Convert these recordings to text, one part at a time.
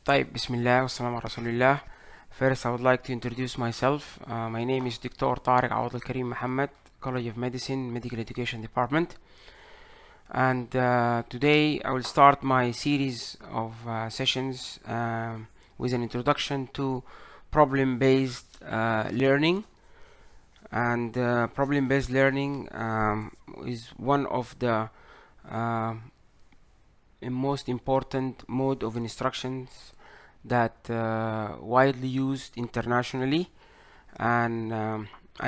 طيب بسم الله والسلام على رسول الله. First, I would like to introduce myself. My name is Dr. Tariq Awad Al-Karim Muhammad, College of Medicine, Medical Education Department. And today I will start my series of sessions with an introduction to problem-based learning. And problem-based learning is one of the most important mode of instructions that widely used internationally, and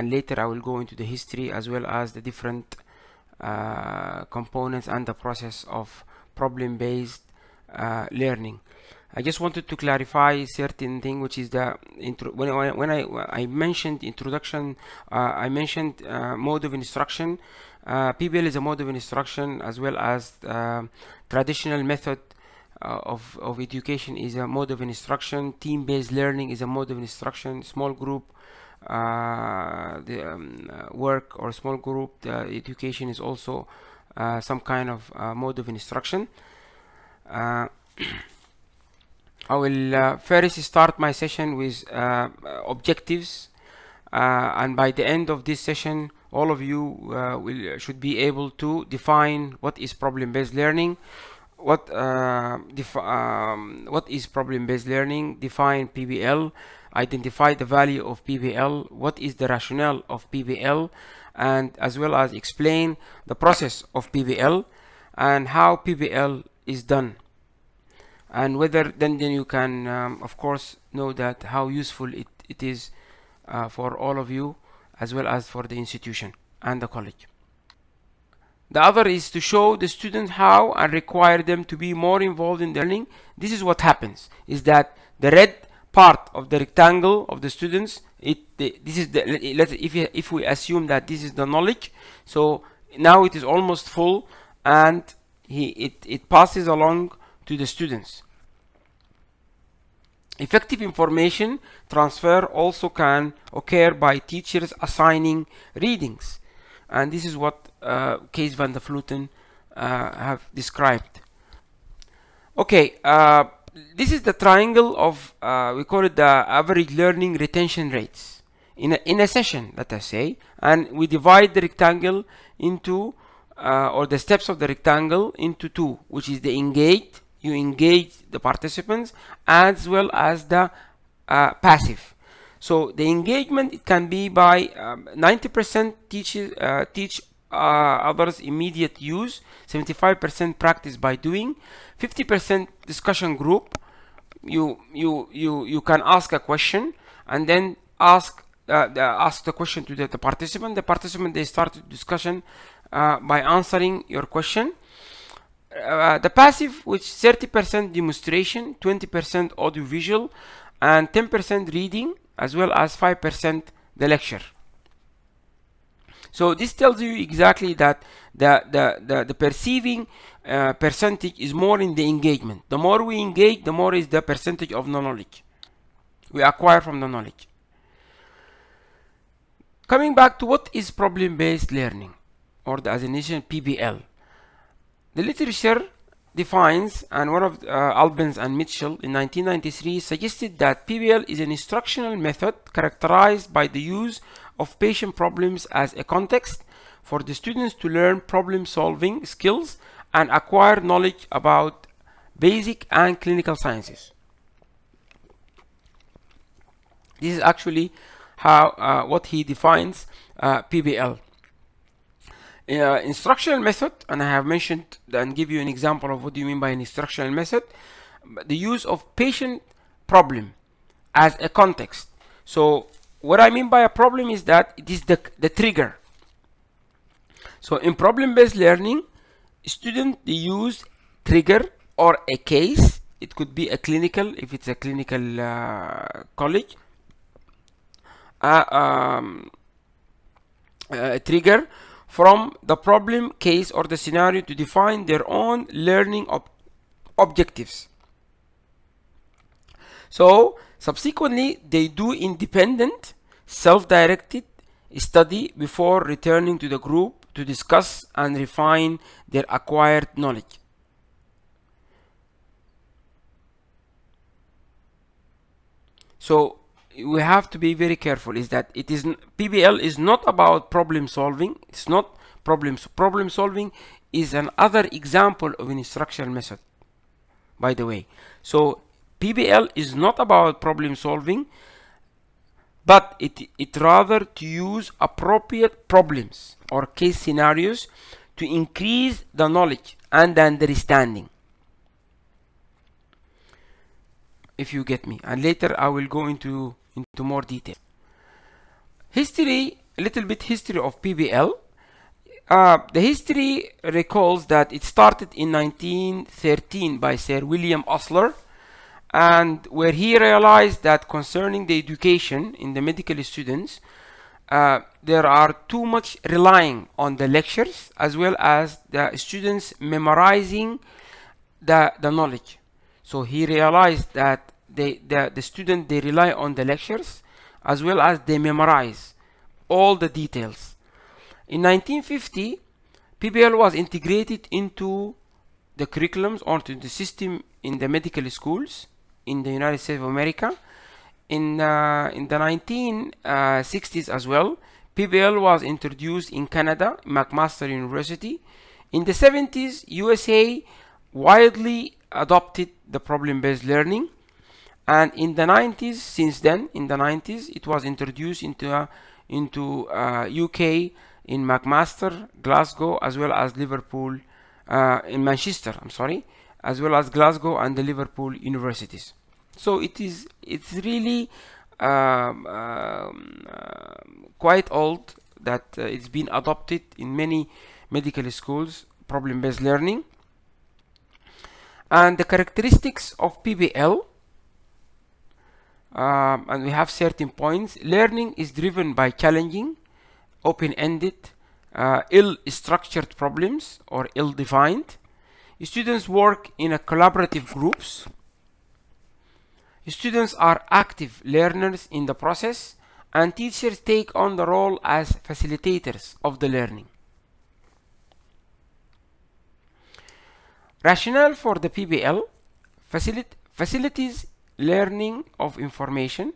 later I will go into the history as well as the different components and the process of problem-based learning. I just wanted to clarify certain thing, which is the when I mentioned introduction, I mentioned mode of instruction. PBL is a mode of instruction, as well as traditional method of education is a mode of instruction. Team-based learning is a mode of instruction. Small group work or small group education is also some kind of mode of instruction. I will first start my session with objectives, and by the end of this session all of you should be able to define what is problem-based learning, what is problem-based learning, define PBL, identify the value of PBL, what is the rationale of PBL, and as well as explain the process of PBL and how PBL is done, and whether then you can of course know that how useful it is for all of you as well as for the institution and the college. The other is to show the student how and require them to be more involved in the learning. This is what happens, is that the red part of the rectangle of the students, this is the, if we assume that this is the knowledge, so now it is almost full, and it passes along to the students. Effective information transfer also can occur by teachers assigning readings, and this is what Kees van der Vleuten have described. Okay, this is the triangle of we call it the average learning retention rates in a session, let us say, and we divide the rectangle into or the steps of the rectangle into two, which is the engaged. You engage the participants as well as the passive. So the engagement, it can be by 90% teach others immediate use, 75% practice by doing, 50% discussion group. You can ask a question and then ask the question to the participant. The participant, they start the discussion by answering your question. The passive, which 30% demonstration, 20% audiovisual, and 10% reading, as well as 5% the lecture. So this tells you exactly that the perceiving percentage is more in the engagement. The more we engage, the more is the percentage of the knowledge we acquire from the knowledge. Coming back to what is problem-based learning, or the designation PBL. The literature defines, and one of Albans and Mitchell in 1993 suggested that PBL is an instructional method characterized by the use of patient problems as a context for the students to learn problem-solving skills and acquire knowledge about basic and clinical sciences. This is actually how what he defines PBL. Instructional method, and I have mentioned and give you an example of what do you mean by an instructional method. The use of patient problem as a context. So what I mean by a problem is that it is the trigger. So in problem-based learning, students, they use trigger or a case. It could be a clinical, if it's a clinical college, a trigger from the problem, case, or the scenario to define their own learning objectives. So subsequently, they do independent, self-directed study before returning to the group to discuss and refine their acquired knowledge. So we have to be very careful, is that it is PBL is not about problem solving. It's not problem solving is another example of an instructional method, by the way. So PBL is not about problem solving, but it rather to use appropriate problems or case scenarios to increase the knowledge and the understanding, if you get me. And later I will go into more detail. History, a little bit history of PBL. The history recalls that it started in 1913 by Sir William Osler, and where he realized that concerning the education in the medical students, there are too much relying on the lectures as well as the students memorizing the knowledge. So he realized that the student, they rely on the lectures as well as they memorize all the details. In 1950, PBL was integrated into the curriculums or to the system in the medical schools in the United States of America. In the 1960s as well, PBL was introduced in Canada, McMaster University. In the 70s, USA widely adopted the problem-based learning, and in the 90s, since then, in the 90s, it was introduced into UK in McMaster, Glasgow, as well as Liverpool, in Manchester, I'm sorry, as well as Glasgow and the Liverpool universities. So it's really quite old that it's been adopted in many medical schools, problem-based learning. And the characteristics of PBL, and we have certain points. Learning is driven by challenging, open-ended, ill-structured problems or ill-defined. Students work in a collaborative groups. Students are active learners in the process, and teachers take on the role as facilitators of the learning. Rationale for the PBL: facilities learning of information,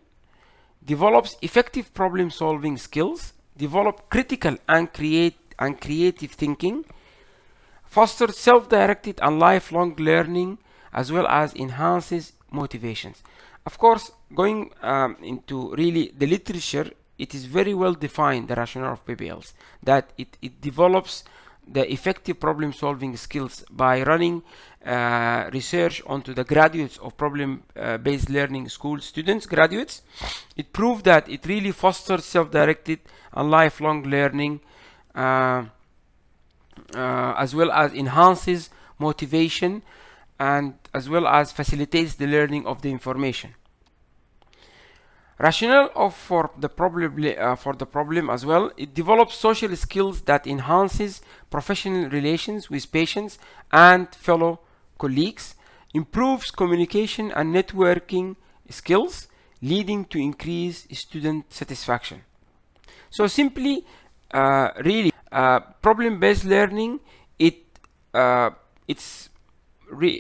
develops effective problem-solving skills, develop critical and creative thinking, fosters self-directed and lifelong learning, as well as enhances motivations. Of course, going into really the literature, it is very well defined, the rationale of PBLs, that it develops the effective problem-solving skills by running research onto the graduates of problem-based learning school students, graduates. It proved that it really fosters self-directed and lifelong learning, as well as enhances motivation, and as well as facilitates the learning of the information. Rationale for the problem as well: it develops social skills that enhances professional relations with patients and fellow colleagues, improves communication and networking skills, leading to increased student satisfaction. So simply, really, problem-based learning, it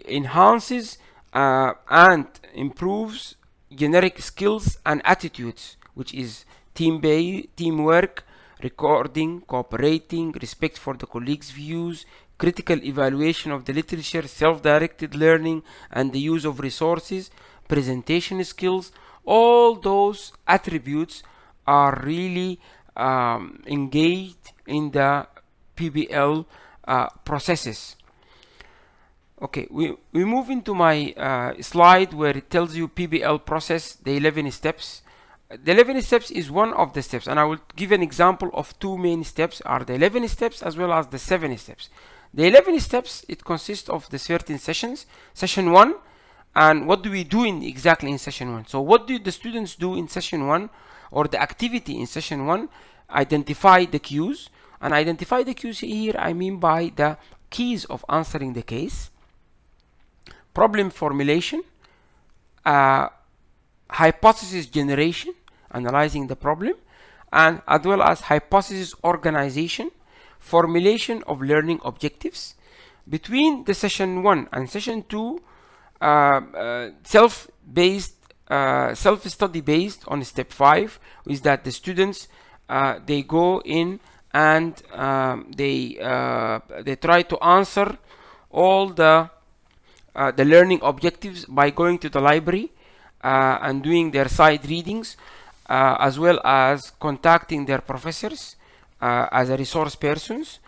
enhances and improves generic skills and attitudes, which is teamwork, recording, cooperating, respect for the colleagues' views, critical evaluation of the literature, self-directed learning, and the use of resources, presentation skills. All those attributes are really engaged in the PBL processes. Okay, we move into my slide where it tells you PBL process, the 11 steps. The 11 steps is one of the steps, and I will give an example of two main steps, are the 11 steps as well as the 7 steps. The 11 steps, it consists of the certain sessions. Session 1, and what do we do exactly in session 1? So what do the students do in session 1, or the activity in session 1? Identify the cues, and identify the cues here I mean by the keys of answering the case, problem formulation, hypothesis generation, analyzing the problem, and as well as hypothesis organization, formulation of learning objectives. Between the session 1 and session 2, self-based self-study based on step 5 is that the students they go in and they try to answer all the learning objectives by going to the library and doing their side readings, as well as contacting their professors as a resource persons,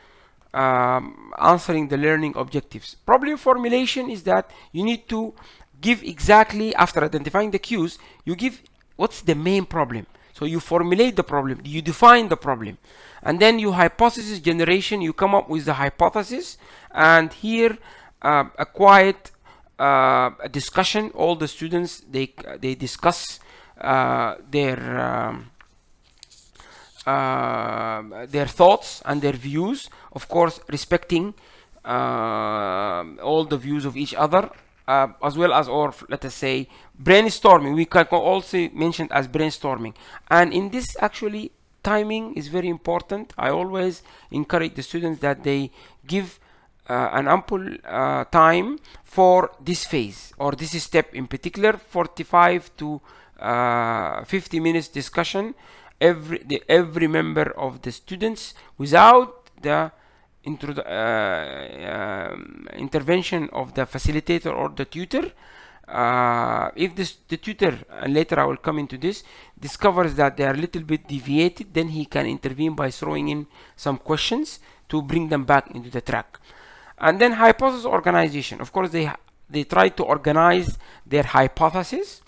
answering the learning objectives. Problem formulation is that you need to give exactly, after identifying the cues, you give what's the main problem. So you formulate the problem, you define the problem, and then you hypothesis generation, you come up with the hypothesis, and here a quiet a discussion. All the students they discuss their thoughts and their views, of course respecting all the views of each other, as well as, or let us say, brainstorming. We can also mention as brainstorming. And in this, actually, timing is very important. I always encourage the students that they give an ample time for this phase or this step in particular. 45 to 50 minutes discussion. Every member of the students, without the intervention of the facilitator or the tutor. If the tutor, and later I will come into this, discovers that they are a little bit deviated, then he can intervene by throwing in some questions to bring them back into the track. And then hypothesis organization. Of course, they try to organize their hypothesis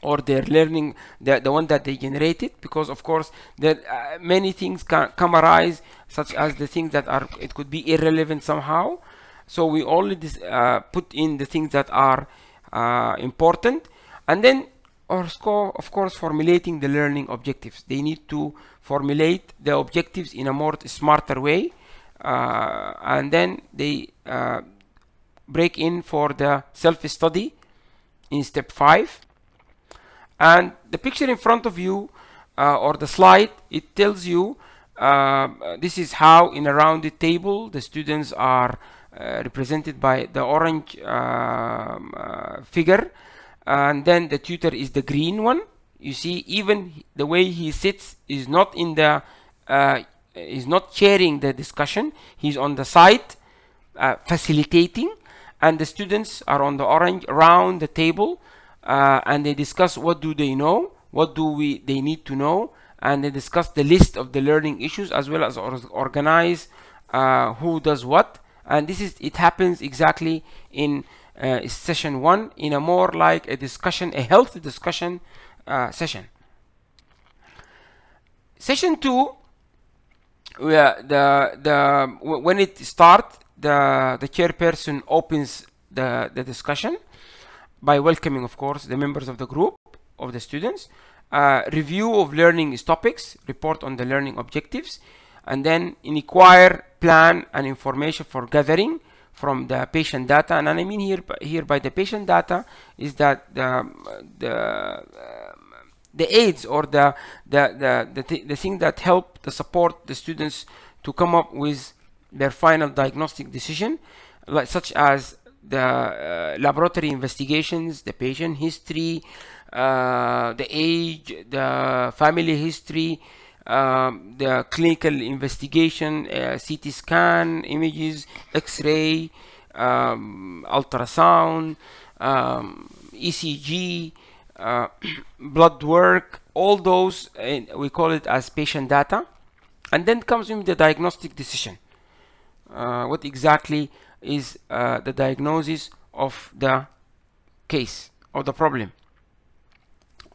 or their learning, the one that they generated, because of course there many things can arise, such as the things that are, it could be irrelevant somehow. So we only put in the things that are important, and then of course formulating the learning objectives. They need to formulate the objectives in a more smarter way, and then they break in for the self-study in step 5. And the picture in front of you, or the slide, it tells you this is how, in a rounded table, the students are represented by the orange figure, and then the tutor is the green one. You see, even the way he sits is not in the is not chairing the discussion. He's on the side facilitating, and the students are on the orange around the table. And they discuss what do they know, what they need to know, and they discuss the list of the learning issues, as well as organize who does what. And it happens exactly in session 1, in a more like a discussion, a healthy discussion session. Session 2, when it starts, the chairperson opens the discussion by welcoming, of course, the members of the group of the students, review of learning topics, report on the learning objectives, and then inquire, plan, and information for gathering from the patient data. And I mean here by the patient data is that the aids, or the thing that help the support the students to come up with their final diagnostic decision, such as the laboratory investigations, the patient history, the age, the family history, the clinical investigation, CT scan, images, X-ray, ultrasound, ECG, blood work, all those, we call it as patient data. And then comes in the diagnostic decision. What exactly is the diagnosis of the case or the problem?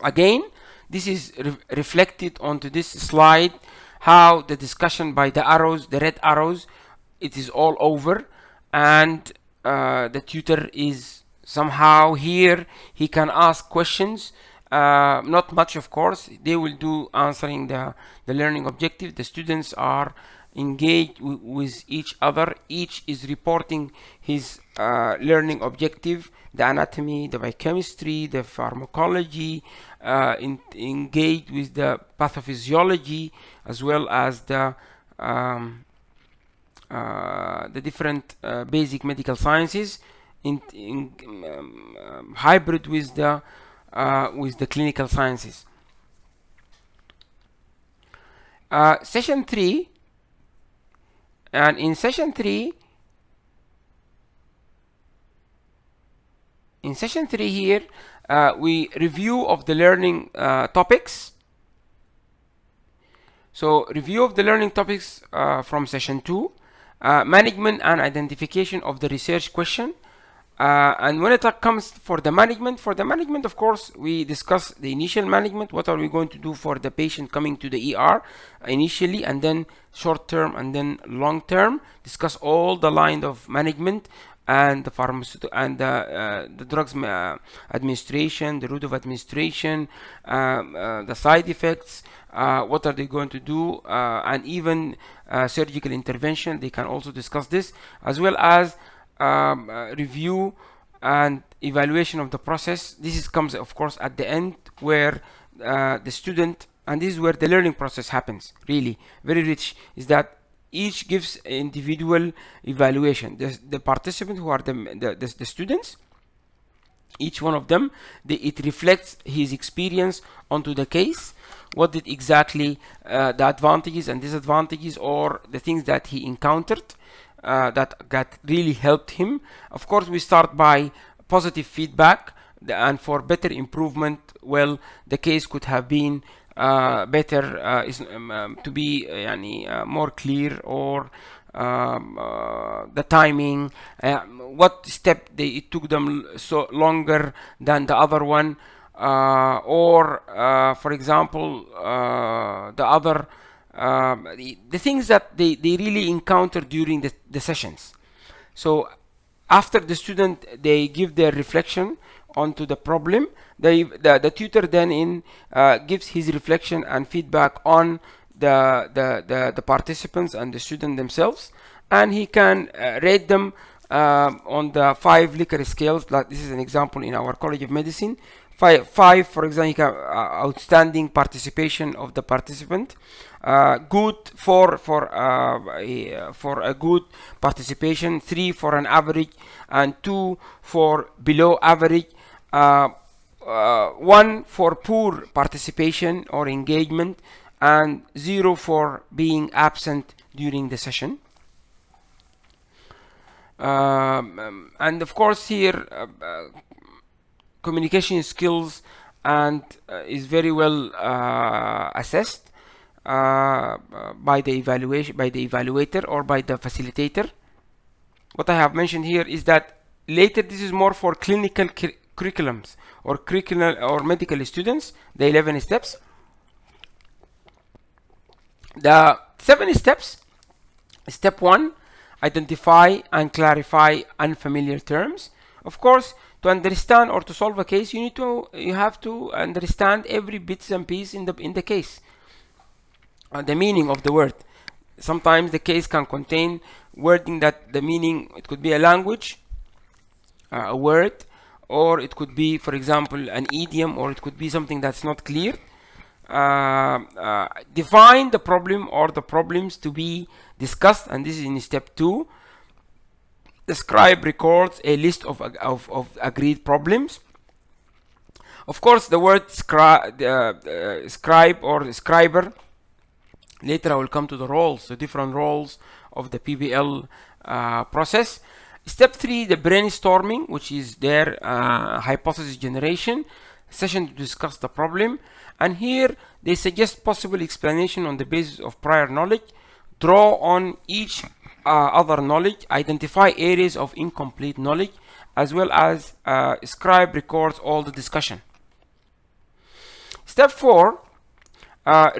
Again, this is reflected onto this slide, how the discussion by the arrows, the red arrows, it is all over, and the tutor is somehow here. He can ask questions, not much, of course. They will do answering the learning objective. The students are engaged with each other. Each is reporting his learning objective, the anatomy, the biochemistry, the pharmacology, engaged with the pathophysiology, as well as the different basic medical sciences, hybrid with the with the clinical sciences. Session 3, and in session 3 here, we review of the learning topics. So review of the learning topics from session 2, management and identification of the research question. And when it comes for the management, of course, we discuss the initial management. What are we going to do for the patient coming to the ER initially, and then short term, and then long term. Discuss all the line of management and the pharmaceutical and the drugs administration, the route of administration, the side effects. What are they going to do, and even surgical intervention. They can also discuss this, as well as review and evaluation of the process. This comes, of course, at the end, where the student, and this is where the learning process happens, really very rich, is that each gives individual evaluation. The participant, who are the students, each one of them, it reflects his experience onto the case. What did exactly the advantages and disadvantages, or the things that he encountered that really helped him. Of course, we start by positive feedback, and for better improvement, well, the case could have been better, to be more clear, or the timing, what step it took them so longer than the other one, or for example, the other the things that they really encounter during the sessions. So after the student, they give their reflection onto the problem, the tutor then gives his reflection and feedback on the participants and the student themselves, and he can rate them on the 5 Likert scales. Like this is an example in our College of Medicine. Five, for example, outstanding participation of the participant, good for a good participation, 3 for an average, and 2 for below average, 1 for poor participation or engagement, and 0 for being absent during the session. And of course here, communication skills and is very well assessed by the evaluator or by the facilitator. What I have mentioned here is that later this is more for clinical curriculums or medical students, the 11 steps. The 7 steps. Step 1, identify and clarify unfamiliar terms. Of course, to understand or to solve a case, you have to understand every bits and piece in the case, the meaning of the word. Sometimes the case can contain wording that the meaning, it could be a language, a word, or it could be, for example, an idiom, or it could be something that's not clear. Define the problem or the problems to be discussed, and this is in step 2. The scribe records a list of agreed problems. Of course, the word scribe or scriber, later I will come to the roles, the different roles of the PBL process. Step 3, the brainstorming, which is their hypothesis generation session to discuss the problem. And here they suggest possible explanation on the basis of prior knowledge, draw on each other knowledge, identify areas of incomplete knowledge, as well as scribe records all the discussion. Step 4,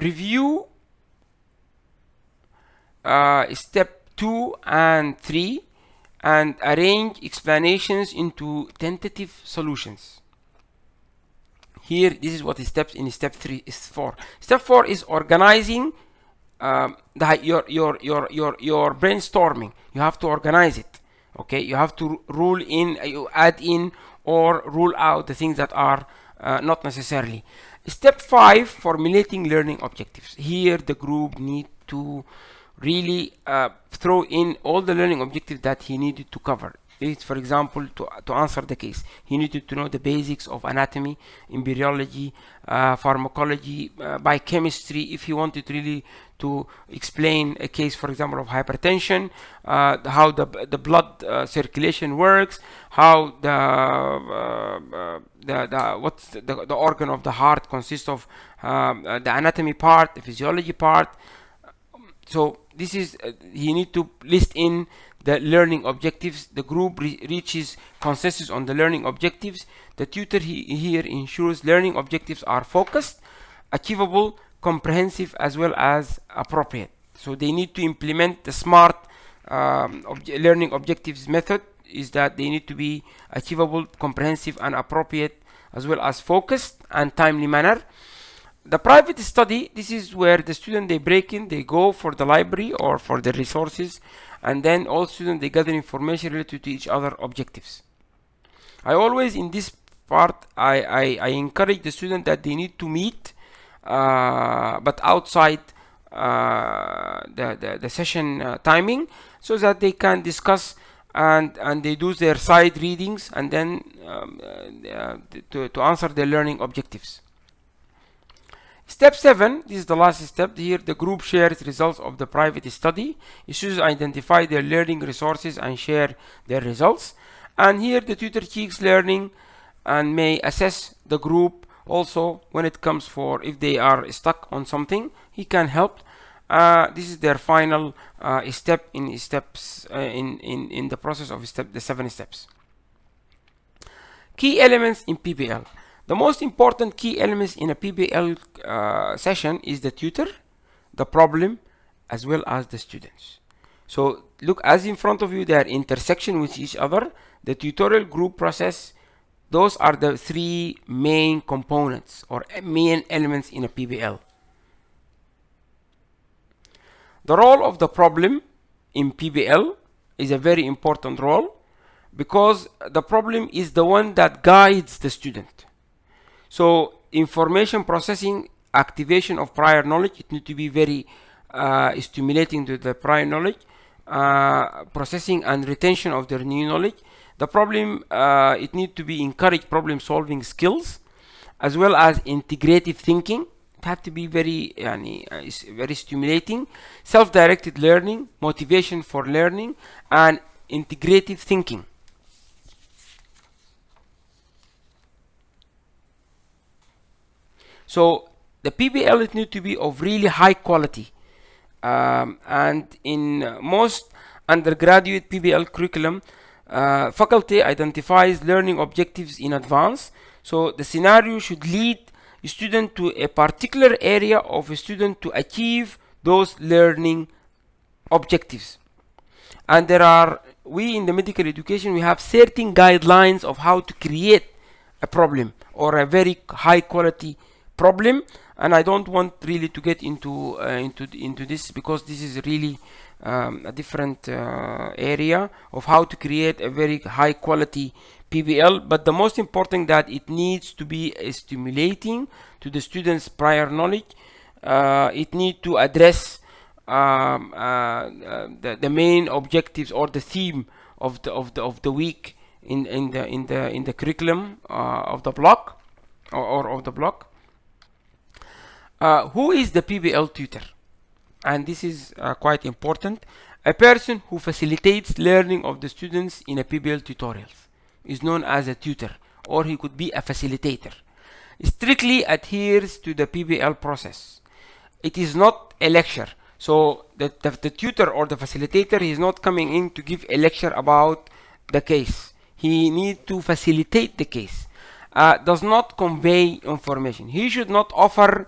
review step 2 and 3 and arrange explanations into tentative solutions. Here, this is what is steps in step 3 is for. Step 4 is organizing your brainstorming. You have to organize it. Okay, you have to rule in, you add in or rule out the things that are not necessarily. Step 5, formulating learning objectives. Here, the group need to really throw in all the learning objectives that he needed to cover. is, for example, to answer the case, he needed to know the basics of anatomy, embryology, pharmacology, biochemistry. If he wanted really to explain a case, for example, of hypertension, how the blood circulation works, how what's the organ of the heart consists of, the anatomy part, the physiology part. So this is you need to list in the learning objectives. The group reaches consensus on the learning objectives. The tutor here ensures learning objectives are focused, achievable, comprehensive, as well as appropriate. So they need to implement the SMART learning objectives method. Is that they need to be achievable, comprehensive, and appropriate, as well as focused and timely manner. The private study, this is where the student, they break in, they go for the library or for the resources, and then all students, they gather information related to each other objectives. I always, in this part, I encourage the student that they need to meet, but outside the session timing, so that they can discuss, and they do their side readings, and then to answer their learning objectives. Step 7, this is the last step. Here the group shares results of the private study. Students identify their learning resources and share their results. And here the tutor checks learning and may assess the group also when it comes for if they are stuck on something. He can help. This is their final step in steps in the process of the 7 steps. Key elements in PBL. The most important key elements in a PBL session is the tutor, the problem, as well as the students. So look, as in front of you, they are intersection with each other. The tutorial group process, those are the 3 main components or main elements in a PBL. The role of the problem in PBL is a very important role, because the problem is the one that guides the student. So information processing, activation of prior knowledge, it needs to be very stimulating to the prior knowledge, processing and retention of their new knowledge. The problem, it needs to be encourage problem solving skills, as well as integrative thinking. It has to be very very stimulating, self-directed learning, motivation for learning, and integrative thinking. So the PBL, it needs to be of really high quality, and in most undergraduate PBL curriculum, faculty identifies learning objectives in advance. So the scenario should lead a student to a particular area of a student to achieve those learning objectives. And we in the medical education, we have certain guidelines of how to create a problem or a very high quality problem, and I don't want really to get into this, because this is really a different area of how to create a very high quality PBL. But the most important, that it needs to be stimulating to the students' prior knowledge. It needs to address the main objectives or the theme of the week in the curriculum of the block or of the block. Who is the PBL tutor? And this is quite important. A person who facilitates learning of the students in a PBL tutorials is known as a tutor, or he could be a facilitator. Strictly adheres to the PBL process. It is not a lecture. So the tutor or the facilitator is not coming in to give a lecture about the case. He needs to facilitate the case. Does not convey information. He should not offer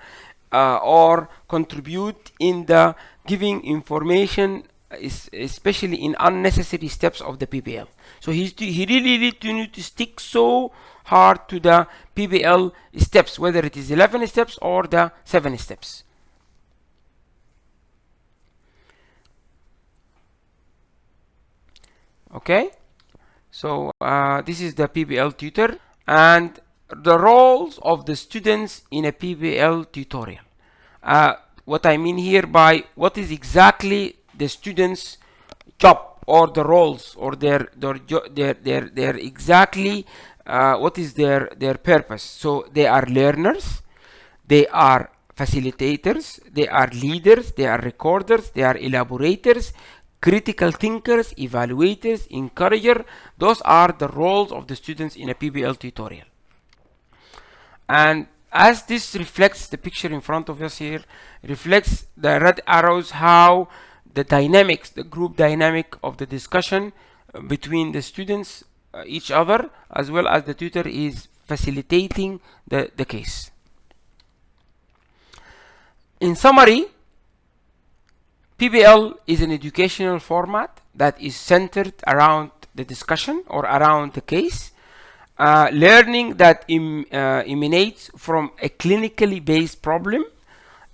or contribute in the giving information, especially in unnecessary steps of the PBL. So he really need to stick so hard to the PBL steps, whether it is 11 steps or the 7 steps. Okay, so this is the PBL tutor and the roles of the students in a PBL tutorial. What I mean here by what is exactly the student's job or the roles, or their exactly what is their purpose. So they are learners, they are facilitators, they are leaders, they are recorders, they are elaborators, critical thinkers, evaluators, encourager. Those are the roles of the students in a PBL tutorial. And as this reflects, the picture in front of us here reflects the red arrows, how the dynamics, the group dynamic of the discussion between the students, each other, as well as the tutor is facilitating the case. In summary, PBL is an educational format that is centered around the discussion or around the case. Learning that emanates from a clinically based problem.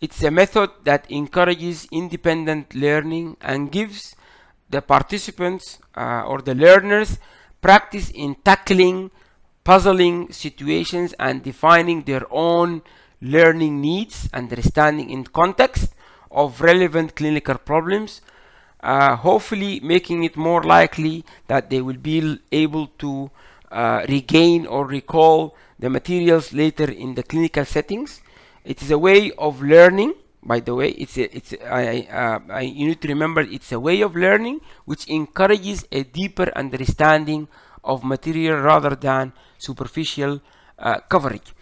It's a method that encourages independent learning and gives the participants or the learners practice in tackling puzzling situations and defining their own learning needs, understanding in context of relevant clinical problems, hopefully making it more likely that they will be able to regain or recall the materials later in the clinical settings. It is a way of learning. By the way, you need to remember, it's a way of learning which encourages a deeper understanding of material rather than superficial coverage.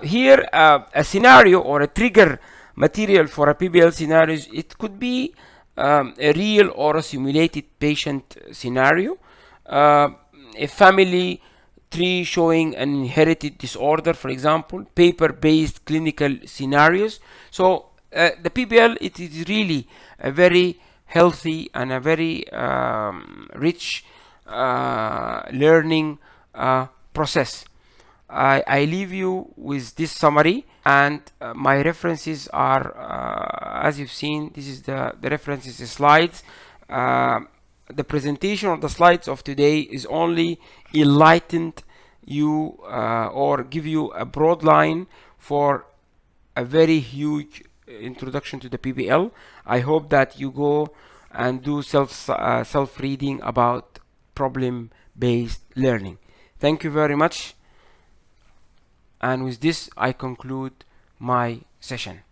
Here, a scenario or a trigger material for a PBL scenario, it could be a real or a simulated patient scenario, a family tree showing an inherited disorder, for example, paper-based clinical scenarios. So the PBL, it is really a very healthy and a very rich learning process. I leave you with this summary, and my references are, as you've seen, this is the references, the slides. The presentation of the slides of today is only enlightened you or give you a broad line for a very huge introduction to the PBL. I hope that you go and do self reading about problem based learning. Thank you very much. And with this, I conclude my session.